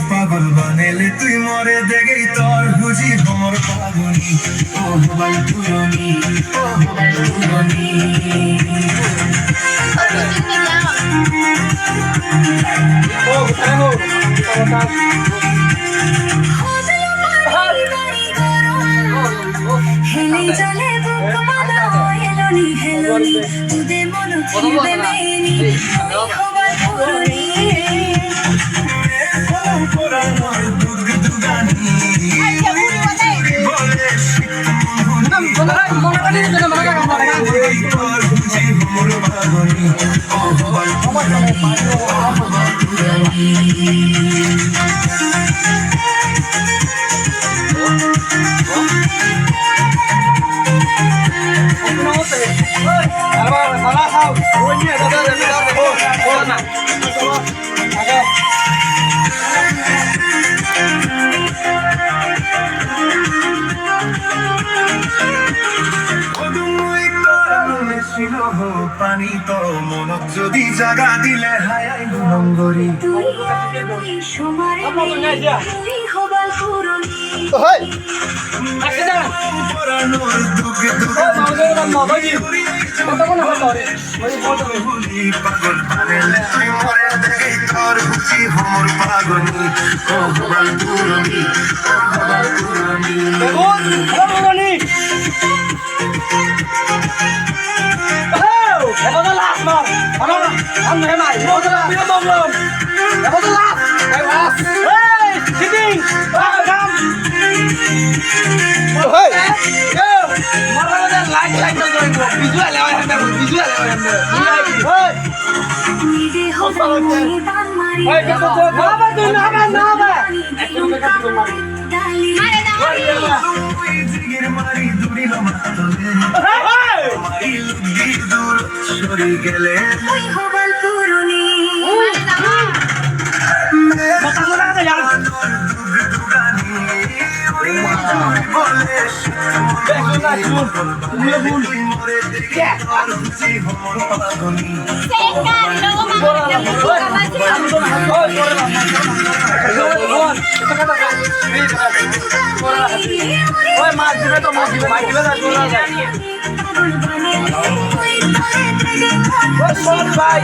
পাগল বানেলে তুই মরে দেখেই তোর বুঝি ভ্রমর পাগনি ও হবাই পুরনি ও হবাই পুরনি হেলে চলে বুক মানো হেলনি হেলনি তুদে মন ছিবে মেনি হবাই পুরনি পানি তো মন যদি জাগা দিলে হায় নঙ্গরি তুই সমারে তুই হবাই পুরনি পরানোর দুগে পাগল বানেলে তুই মরে দেখেই তোর বুঝি ভ্রমর পাগনি ও হবাই পুরনি ও হবাই পুরনি গেলে হবাই পুরনি ভাই